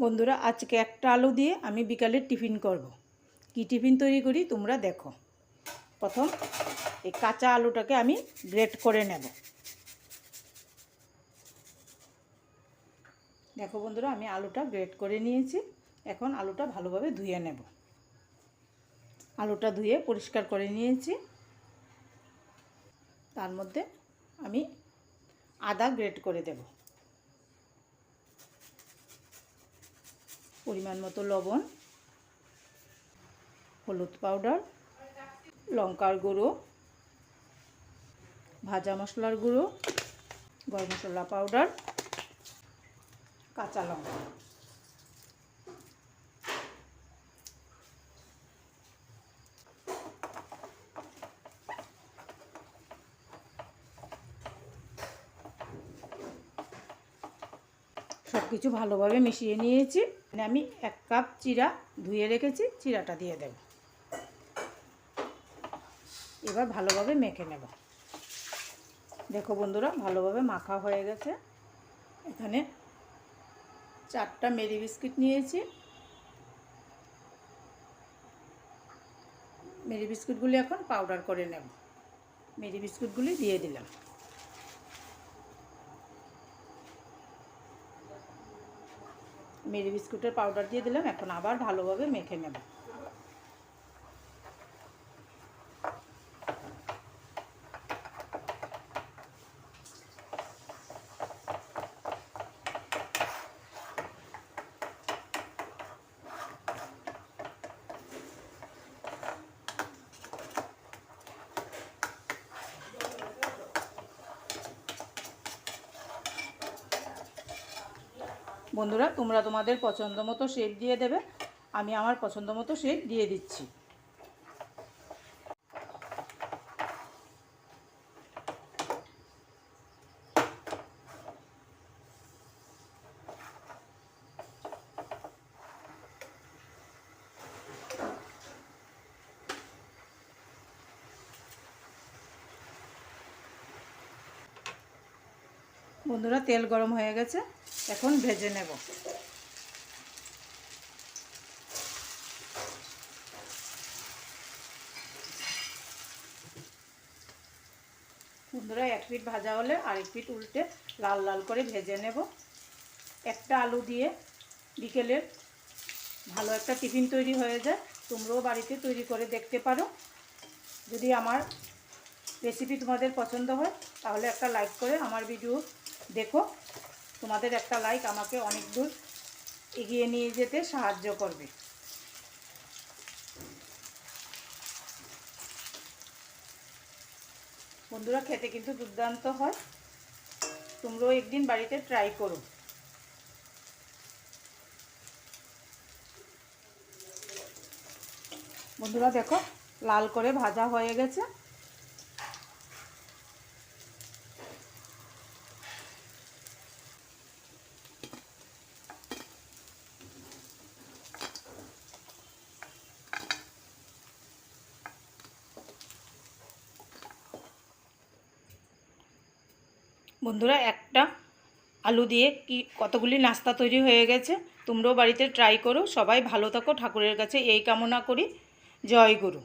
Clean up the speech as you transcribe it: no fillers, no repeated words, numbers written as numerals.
বন্ধুরা, আজকে একটা আলু দিয়ে আমি বিকালের টিফিন করব। কি টিফিন তৈরি করি তোমরা দেখো। প্রথম এই কাঁচা আলুটাকে আমি গ্রেট করে নেব। দেখো বন্ধুরা, আমি আলুটা গ্রেট করে নিয়েছি। এখন আলুটা ভালোভাবে ধুয়ে নেব। আলুটা ধুয়ে পরিষ্কার করে নিয়েছি। তার মধ্যে আমি আদা গ্রেট করে দেব, পরিমাণ মতো লবণ, হলুদ পাউডার, লঙ্কার গুঁড়ো, ভাজা মশলার গুঁড়ো, গরম মশলা পাউডার, কাঁচা লঙ্কা। সব কিছু ভালোভাবে মিশিয়ে নিয়েছি। আমি 1 কাপ চিরা ধুয়ে রেখেছি, চিরাটা দিয়ে দেব। এবার ভালোভাবে মেখে নেব। দেখো বন্ধুরা, ভালোভাবে মাখা হয়ে গেছে। এখানে 4টা মেরি বিস্কুট নিয়েছি। মেরি বিস্কুটগুলি এখন পাউডার করে নেব। মেরি বিস্কুটগুলি দিয়ে দিলাম। মেরি বিস্কুটের পাউডার দিয়ে দিলাম। এখন আবার ভালোভাবে মেখে নেব। বন্ধুরা, তোমরা তোমাদের পছন্দ মতো শেপ দিয়ে দেবে। আমি আমার পছন্দ মতো শেপ দিয়ে দিচ্ছি। বন্ধুরা, তেল গরম হয়ে গেছে, এখন ভেজে নেব। বন্ধুরা, 1 পিঠ ভাজা হলে আরেক পিঠ উল্টে লাল লাল করে ভেজে নেব। একটা আলু দিয়ে বিকেলের ভালো একটা টিফিন তৈরি হয়ে যায়। তোমরাও বাড়িতে তৈরি করে দেখতে পারো। যদি আমার রেসিপি তোমাদের পছন্দ হয় তাহলে একটা লাইক করে আমার ভিডিও দেখো। তোমাদের একটা লাইক আমাকে অনেক দূর এগিয়ে নিয়ে যেতে সাহায্য করবে। বন্ধুরা, খেতে কিন্তু দুর্দান্ত হয়। তোমরাও একদিন বাড়িতে ট্রাই করো। বন্ধুরা দেখো, লাল করে ভাজা হয়ে গেছে। বন্ধুরা, একটা আলু দিয়ে কতগুলি নাস্তা তৈরি হয়ে গেছে। তোমরাও বাড়িতে ট্রাই করো। সবাই ভালো থাকো, ঠাকুরের কাছে এই কামনা করি। জয় গুরু।